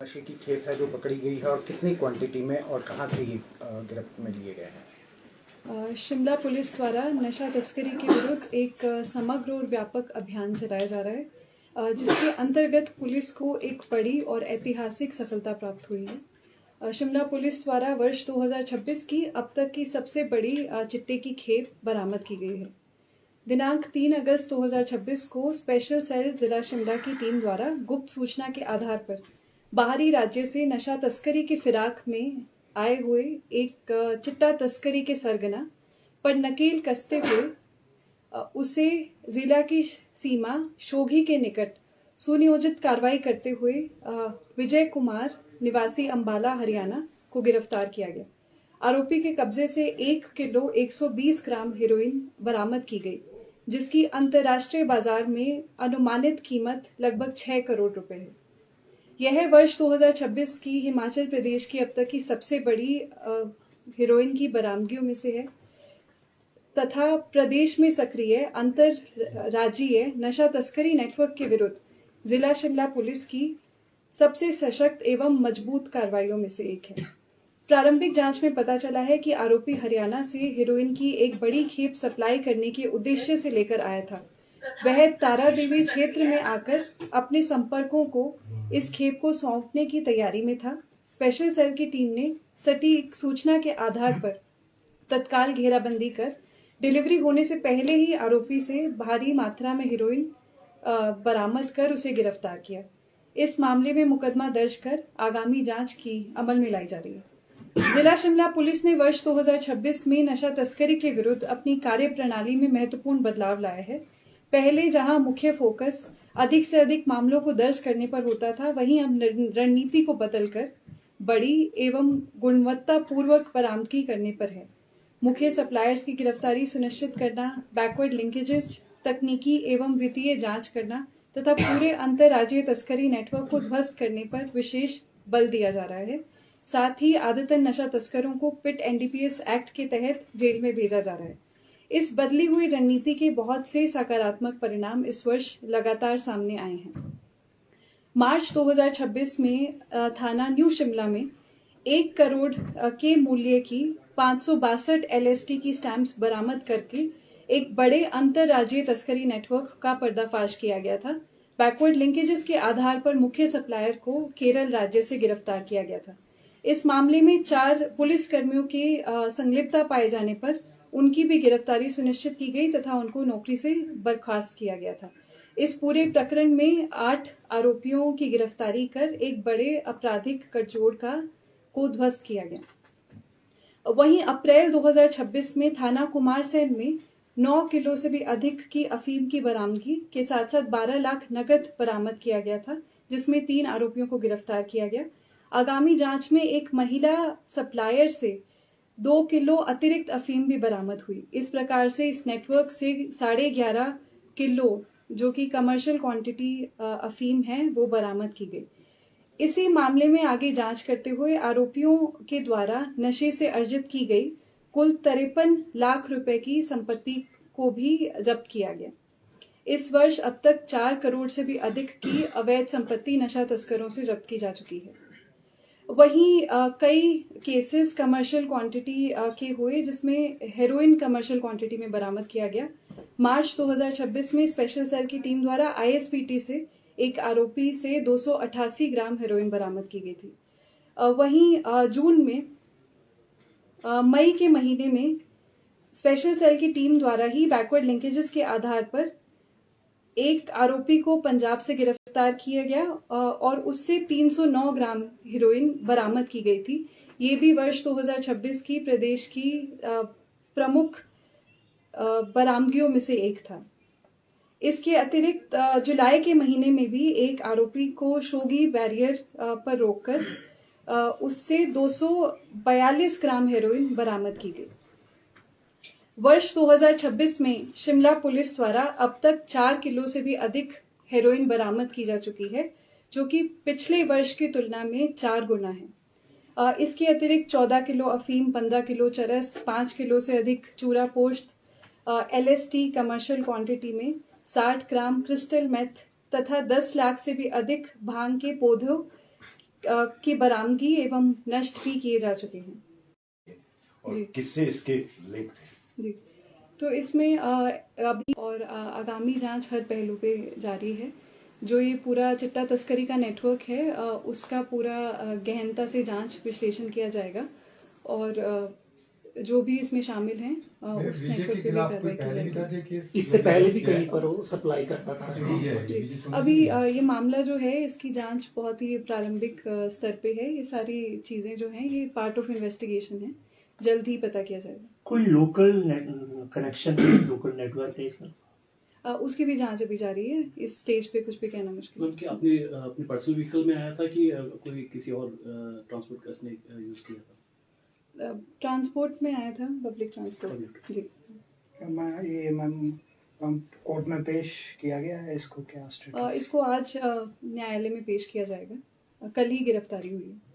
नशे की खेप है जो पकड़ी गई है और कितनी क्वांटिटी में और कहाँ से ये गिरफ्त में लिए गए हैं? शिमला पुलिस द्वारा नशा तस्करी के विरुद्ध एक समग्र और व्यापक अभियान चलाया जा रहा है, जिसके अंतर्गत पुलिस को एक बड़ी और ऐतिहासिक सफलता प्राप्त हुई है। शिमला पुलिस द्वारा वर्ष 2026 की अब तक की सबसे बड़ी चिट्टे की खेप बरामद की गई है। दिनांक 3 अगस्त 2026 को स्पेशल सेल जिला शिमला की टीम द्वारा गुप्त सूचना के आधार पर बाहरी राज्य से नशा तस्करी की फिराक में आए हुए एक चिट्टा तस्करी के सरगना पर नकेल कसते हुए उसे जिला की सीमा शोघी के निकट सुनियोजित कार्रवाई करते हुए विजय कुमार निवासी अंबाला हरियाणा को गिरफ्तार किया गया। आरोपी के कब्जे से 1 किलो 120 ग्राम हेरोइन बरामद की गई, जिसकी अंतर्राष्ट्रीय बाजार में अनुमानित कीमत लगभग 6 करोड़ रुपए है। यह वर्ष 2026 की हिमाचल प्रदेश की अब तक की सबसे बड़ी हेरोइन की बरामदगियों में से है तथा प्रदेश में सक्रिय अंतरराज्यीय नशा तस्करी नेटवर्क के विरुद्ध जिला शिमला पुलिस की सबसे सशक्त एवं मजबूत कार्रवाइयों में से एक है। प्रारंभिक जांच में पता चला है कि आरोपी हरियाणा से हेरोइन की एक बड़ी खेप सप्लाई करने के उद्देश्य से लेकर आया था। वह तारा देवी क्षेत्र में आकर अपने संपर्कों को इस खेप को सौंपने की तैयारी में था। स्पेशल सेल की टीम ने सटीक सूचना के आधार पर तत्काल घेराबंदी कर डिलीवरी होने से पहले ही आरोपी से भारी मात्रा में हेरोइन बरामद कर उसे गिरफ्तार किया। इस मामले में मुकदमा दर्ज कर आगामी जांच की अमल में लाई जा रही है। जिला शिमला पुलिस ने वर्ष 2026 में नशा तस्करी के विरुद्ध अपनी कार्य प्रणाली में महत्वपूर्ण बदलाव लाया है। पहले जहां मुख्य फोकस अधिक से अधिक मामलों को दर्ज करने पर होता था, वहीं अब रणनीति को बदलकर बड़ी एवं गुणवत्तापूर्वक बरामदगी करने पर है। मुख्य सप्लायर्स की गिरफ्तारी सुनिश्चित करना, बैकवर्ड लिंकेजेस, तकनीकी एवं वित्तीय जांच करना तथा पूरे अंतरराज्यीय तस्करी नेटवर्क को ध्वस्त करने पर विशेष बल दिया जा रहा है। साथ ही आदतन नशा तस्करों को पिट एनडीपीएस एक्ट के तहत जेल में भेजा जा रहा है। इस बदली हुई रणनीति के बहुत से सकारात्मक परिणाम इस वर्ष लगातार सामने आए हैं। मार्च 2026 में थाना न्यू शिमला में 1 करोड़ के मूल्य की 562 एलएसटी की स्टैंप्स बरामद करके एक बड़े अंतरराज्यीय तस्करी नेटवर्क का पर्दाफाश किया गया था। बैकवर्ड लिंकेजेस के आधार पर मुख्य सप्लायर को केरल राज्य से गिरफ्तार किया गया था। इस मामले में 4 पुलिस कर्मियों के संलिप्तता पाए जाने पर उनकी भी गिरफ्तारी सुनिश्चित की गई तथा उनको नौकरी से बर्खास्त किया गया था। इस पूरे प्रकरण में 8 आरोपियों की गिरफ्तारी कर एक बड़े आपराधिक गठजोड़ को ध्वस्त किया गया। वहीं अप्रैल 2026 में थाना कुमारसैन में 9 किलो से भी अधिक की अफीम की बरामदगी के साथ साथ 12 लाख नकद बरामद किया गया था, जिसमें 3 आरोपियों को गिरफ्तार किया गया। आगामी जांच में एक महिला सप्लायर से 2 किलो अतिरिक्त अफीम भी बरामद हुई। इस प्रकार से इस नेटवर्क से 11.5 किलो जो कि कमर्शियल क्वांटिटी अफीम है वो बरामद की गई। इसी मामले में आगे जांच करते हुए आरोपियों के द्वारा नशे से अर्जित की गई कुल 53 लाख रुपए की संपत्ति को भी जब्त किया गया। इस वर्ष अब तक 4 करोड़ से भी अधिक की अवैध संपत्ति नशा तस्करों से जब्त की जा चुकी है। वहीं कई केसेस कमर्शियल क्वांटिटी के हुए, जिसमें हेरोइन कमर्शियल क्वांटिटी में बरामद किया गया। मार्च 2026 में स्पेशल सेल की टीम द्वारा आईएसपीटी से एक आरोपी से 288 ग्राम हेरोइन बरामद की गई थी। वहीं जून में मई के महीने में स्पेशल सेल की टीम द्वारा ही बैकवर्ड लिंकेजेस के आधार पर एक आरोपी को पंजाब से गिरफ्तार किया गया और उससे 309 ग्राम हेरोइन बरामद की गई थी। ये भी वर्ष 2026 की प्रदेश की प्रमुख बरामदगियों में से एक था। इसके अतिरिक्त जुलाई के महीने में भी एक आरोपी को शोघी बैरियर पर रोककर उससे 242 ग्राम हेरोइन बरामद की गई। वर्ष 2026 में शिमला पुलिस द्वारा अब तक 4 किलो से भी अधिक हेरोइन बरामद की जा चुकी है, जो कि पिछले वर्ष की तुलना में 4 गुना है। इसके अतिरिक्त 14 किलो अफीम, 15 किलो चरस, 5 किलो से अधिक चूरा पोस्त, एलएसटी कमर्शियल क्वांटिटी में 60 ग्राम क्रिस्टल मेथ तथा 10 लाख से भी अधिक भांग के पौधों की बरामदगी एवं नष्ट भी किए जा चुके हैं। और जी। किससे इसके लिंक थे? जी, तो इसमें अभी और आगामी जांच हर पहलू पे जारी है। जो ये पूरा चिट्टा तस्करी का नेटवर्क है, उसका पूरा गहनता से जांच विश्लेषण किया जाएगा और जो भी इसमें शामिल हैं उस नेटवर्क पे भी कार्रवाई की जाएगी। इससे पहले भी कहीं पर वो सप्लाई करता था। जी, अभी ये मामला जो है इसकी जांच बहुत ही प्रारंभिक स्तर पे है। ये सारी चीजें जो हैं ये पार्ट ऑफ इन्वेस्टिगेशन है, जल्द ही पता किया जाएगा। कोई लोकल कनेक्शन, लोकल नेटवर्क है इसका? उसकी भी जांच अभी जारी है। इस स्टेज पे कुछ भी कहना मुश्किल है। कि आपने अपने पर्सनल व्हीकल में आया था कि कोई किसी और ट्रांसपोर्ट का इसने यूज किया था? ट्रांसपोर्ट में आया था, पब्लिक ट्रांसपोर्ट। जी, मैम कोर्ट में पेश किया गया है, इसको क्या स्टेटस? इसको आज न्यायालय में पेश किया जाएगा। कल ही गिरफ्तारी हुई है।